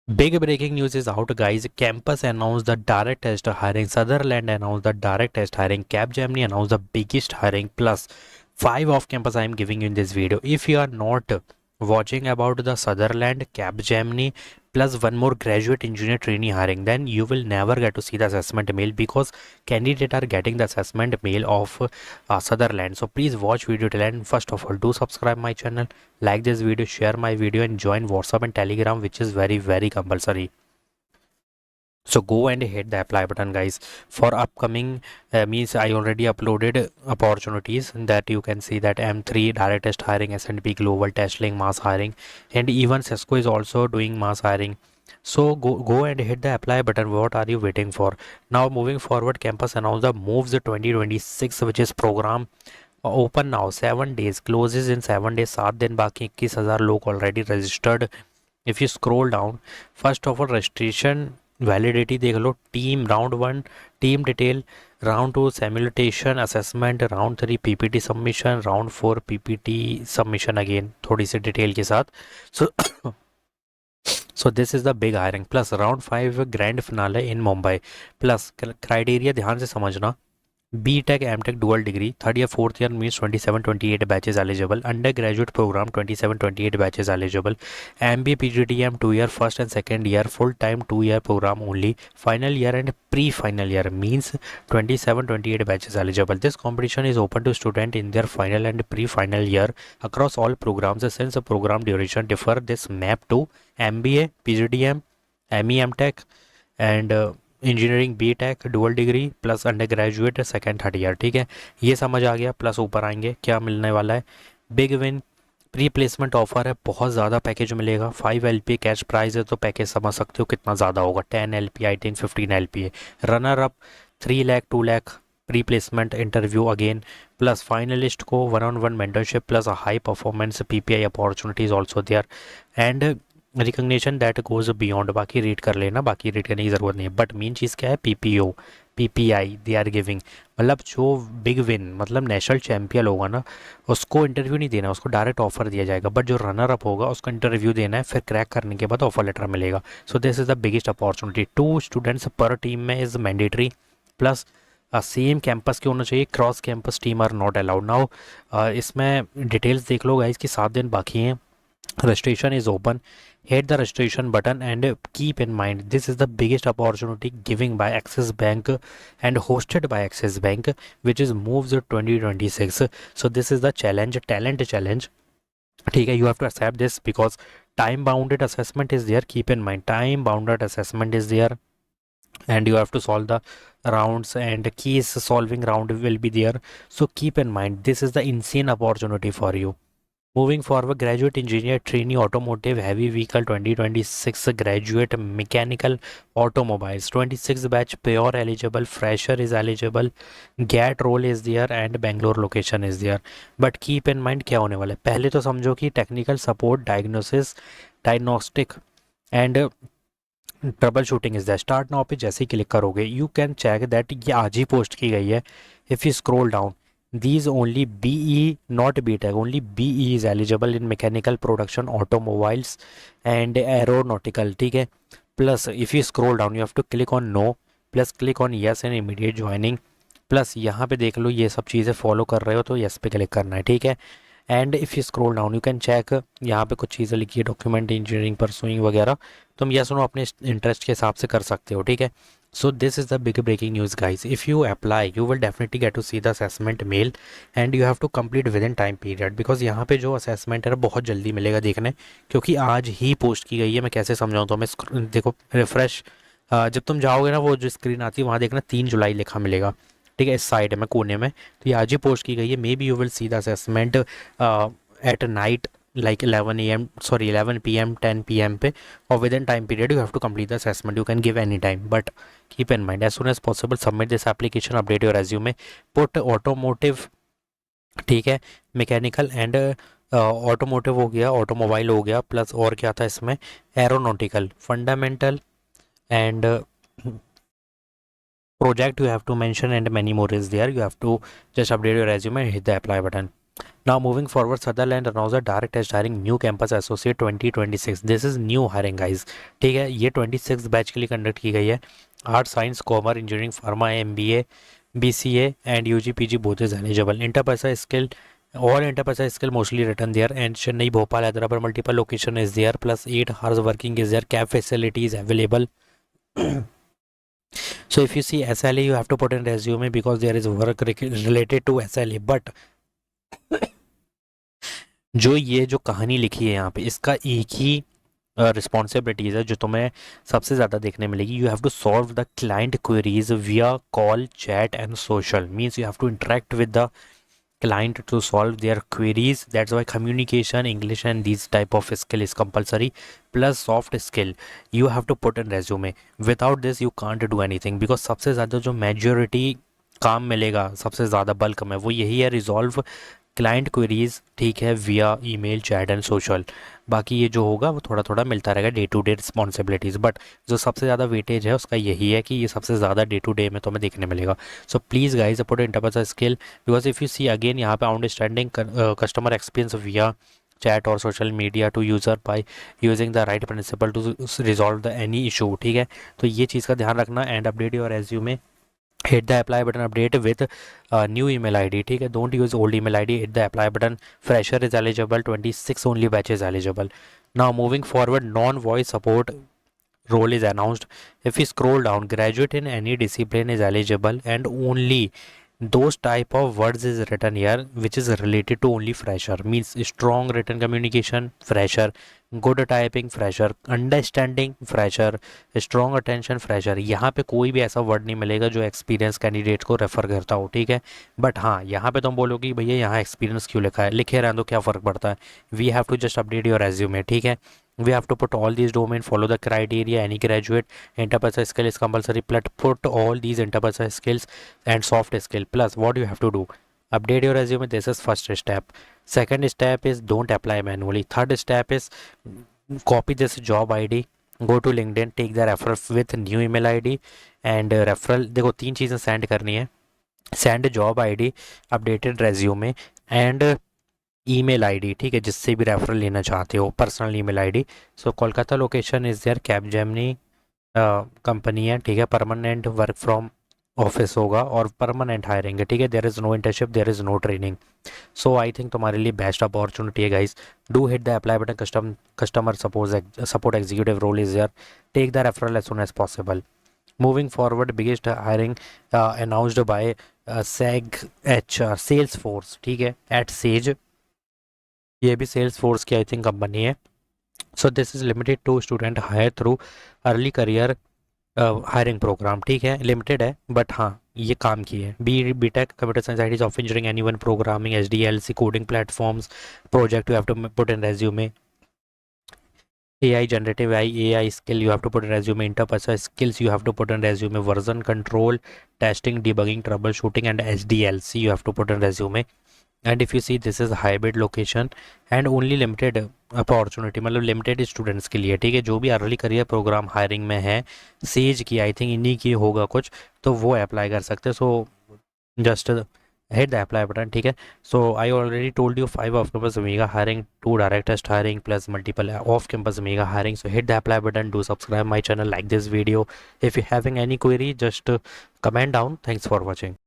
Big breaking news is out, guys. Campus announced the direct test hiring. Sutherland announced the direct test hiring. Capgemini announced the biggest hiring. Plus, 5 off campus I am giving you in this video. If you are not watching about the Sutherland, Capgemini, plus one more graduate engineer trainee hiring, then you will never get to see the assessment mail because candidates are getting the assessment mail of Sutherland. So please watch video till end. First of all, do subscribe my channel, like this video, share my video, and join WhatsApp and Telegram, which is very compulsory. So go and hit the apply button, guys. For upcoming means I already uploaded opportunities that you can see that M3 direct test hiring, S&P Global Testing mass hiring, and even Cisco is also doing mass hiring. So go and hit the apply button. What are you waiting for? Now moving forward, campus announced the moves 2026, which is program open now 7 days, closes in 7 days, 7 दिन बाकी 21,000 लोग already registered. If you scroll down, first of all registration validity देख लो. Team round 1 team detail, round 2 simulation assessment, round 3 PPT submission, round 4 PPT submission again थोड़ी सी detail के साथ. So so this is the big hiring. Plus round 5 grand finale in Mumbai. Plus criteria ध्यान से समझना. BTech, MTech dual degree, third year, fourth year means 27-28 batches eligible. Undergraduate program 27-28 batches eligible. MBA, PGDM 2 year, first and second year, full time 2 year program only. Final year and pre-final year means 27-28 batches eligible. This competition is open to student in their final and pre-final year across all programs. Since the program duration differ, this map to MBA, PGDM, ME, MTech and engineering BTech dual degree plus under graduate second third year. ठीक है, ये समझ आ गया. Plus ऊपर आएंगे क्या मिलने वाला है. Big win pre placement offer है, बहुत ज़्यादा पैकेज मिलेगा. 5 LPA कैश प्राइस है तो पैकेज समझ सकते हो कितना ज़्यादा होगा. 10 LPA, 18, 15 LPA. Runner up 3 lakh 2 lakh pre placement interview again. Plus finalist को 1-on-1 mentorship plus high performance PPI opportunities also there and recognition that goes beyond. बाकी रीड कर लेना, बाकी रीड करने की ज़रूरत नहीं है. बट मेन चीज़ क्या है, PPO PPI they are giving. मतलब जो बिग विन मतलब नेशनल चैम्पियन होगा ना, उसको इंटरव्यू नहीं देना, उसको डायरेक्ट ऑफर दिया जाएगा. बट जो रनर अप होगा उसको इंटरव्यू देना है, फिर क्रैक करने के बाद ऑफर लेटर मिलेगा. So this is the biggest opportunity. 2 students पर टीम में is mandatory. Plus same campus के होना चाहिए. Cross campus team are not allowed. Now इसमें डिटेल्स देख लो गाइज कि 7 दिन बाकी हैं. Registration is open. Hit the registration button and keep in mind this is the biggest opportunity giving by Axis Bank and hosted by Axis Bank, which is Moves 2026. So this is the challenge, talent challenge. ठीक है, you have to accept this because time bounded assessment is there. Keep in mind time bounded assessment is there and you have to solve the rounds and case solving round will be there. So keep in mind this is the insane opportunity for you. Moving forward, graduate engineer trainee automotive heavy vehicle 2026 graduate mechanical automobiles 26 batch pure eligible, fresher is eligible, GAT role is there and Bangalore location is there. But keep in mind क्या होने वाला है. पहले तो समझो कि technical support, diagnosis, diagnostic and trouble shooting is that. Start now पे जैसे ही क्लिक करोगे यू कैन चेक दैट ये आज ही पोस्ट की गई है. If you scroll down, these only BE, not BTech, only BE is eligible in mechanical production, automobiles and aeronautical. ठीक है. Plus if you scroll down you have to click on no, plus click on yes and immediate joining. Plus यहाँ पे देख लो ये सब चीज़ें follow कर रहे हो तो यस पे क्लिक करना है. ठीक है. And if you scroll down you can check, यहाँ पे कुछ चीज़ें लिखी है डॉक्यूमेंट इंजीनियरिंग परसुइंग वगैरह, तुम यस नो अपने इंटरेस्ट के हिसाब से कर सकते हो. ठीक है. So this is the big breaking news, guys. If you apply you will definitely get to see the assessment mail and you have to complete within time period because यहाँ पे जो assessment है बहुत जल्दी मिलेगा देखने, क्योंकि आज ही पोस्ट की गई है. मैं कैसे समझाऊँ तो मैं देखो रिफ्रेश, जब तुम जाओगे ना वो जो स्क्रीन आती है वहाँ देखना 3 जुलाई लिखा मिलेगा. ठीक है, इस साइड में कोने में. तो ये आज ही पोस्ट की गई है. May be you will see the assessment at night like 11 a.m. sorry 11 p.m. 10 p.m. पे, or within time period you have to complete the assessment. You can give any time but keep in mind as soon as possible submit this application, update your resume, put automotive. ठीक है, mechanical and automotive हो गया, automobile हो गया, plus और क्या था इसमें, aeronautical, fundamental and project you have to mention and many more is there. You have to just update your resume and hit the apply button. Now moving forward, Sutherland announced a direct test hiring new campus associate 2026. This is new hiring guys. ठीक है, ये 26 batch के लिए conduct की गई है. Art science commerce engineering pharma MBA BCA and UG PG both is eligible. Interpersonal skill, all interpersonal skill mostly written there, and Chennai, Bhopal, Hyderabad multiple location is there, plus 8 hours working is there, cab facilities available. So if you see SLA, you have to put in resume because there is work related to SLA. But जो ये जो कहानी लिखी है यहाँ पे, इसका एक ही रिस्पॉन्सिबिलिटीज़ है जो तुम्हें सबसे ज़्यादा देखने मिलेगी. You have to solve the client queries via call chat and social. Means you have to interact with the client to solve their queries. That's why communication, English and these type of skill is compulsory, plus soft skill you have to put in resume. Without this you can't do anything, because सबसे ज़्यादा जो majority काम मिलेगा सबसे ज़्यादा bulk में वो यही है, रिजॉल्व क्लाइंट क्वेरीज. ठीक है, विया ईमेल चैट एंड सोशल. बाकी ये जो होगा वो थोड़ा थोड़ा मिलता रहेगा day to day responsibilities, but जो सबसे ज़्यादा वेटेज है उसका यही है कि ये सबसे ज़्यादा डे टू डे में तुम्हें देखने मिलेगा. So please guys put interpersonal skill, because if you see again यहाँ पे understanding customer experience via chat और social media to user by using the right principle to resolve the any issue. ठीक है, तो ये चीज़ का ध्यान रखना. And update your resume, hit the apply button, update with new email ID. ठीक है, don't use old email ID, hit the apply button. Fresher is eligible, 26 only batches eligible. Now moving forward, non-voice support role is announced. If we scroll down, graduate in any discipline is eligible, and only those type of words is written here which is related to only fresher. Means strong written communication fresher, good typing fresher, understanding fresher, strong attention fresher. यहाँ पे कोई भी ऐसा word नहीं मिलेगा जो experience candidate को refer करता हो. ठीक है, बट हाँ यहाँ पे तुम बोलोगे भैया यहाँ एक्सपीरियंस क्यों लिखा है, लिखे रहने दो, क्या फ़र्क पड़ता है. We have to just update your resume. ठीक है, we have to put all these domain, follow the criteria. Any graduate interpersonal skill is compulsory, but put all these interpersonal skills and soft skill. Plus what you have to do, update your resume. This is first step. Second step is don't apply manually. Third step is copy this job ID, go to LinkedIn, take the referral with new email ID and referral. देखो तीन चीज़ें send करनी है, send job ID, updated resume and email ID. ठीक है, जिससे भी referral लेना चाहते हो, personal email ID. So Kolkata location is there, Capgemini company है. ठीक है, परमानेंट वर्क फ्रॉम ऑफिस होगा और परमानेंट हायरिंग है. ठीक है, there is no internship, there is no training. So I think तुम्हारे लिए बेस्ट अपॉर्चुनिटी है guys. Do hit the apply button. Customer support executive role is there. Take the referral as soon as possible. Moving forward, biggest hiring announced by SAG HR Salesforce. ठीक है, at Sage, ये भी sales force की आई think company है. So this is limited to student hire through early career hiring program. ठीक है, limited है but हाँ ये काम की है. BTech computer science IT software engineering, anyone programming, SDLC coding platforms project you have to put in resume. AI generative AI skill you have to put in resume. Interpersonal skills you have to put in resume. Version control, testing, debugging, troubleshooting and SDLC you have to put in resume. And if you see this is hybrid location and only limited opportunity, मतलब limited students के लिए. ठीक है, जो भी early career programme hiring में है, says की आई थिंक इन्हीं की होगा कुछ, तो वो अप्लाई कर सकते हैं. So just hit the apply button. ठीक है, so I already told you 5 off campus mega hiring, 2 direct test hiring plus multiple off campus mega hiring. So hit the apply button, do subscribe my channel, like this video. If you having any query, just comment down. Thanks for watching.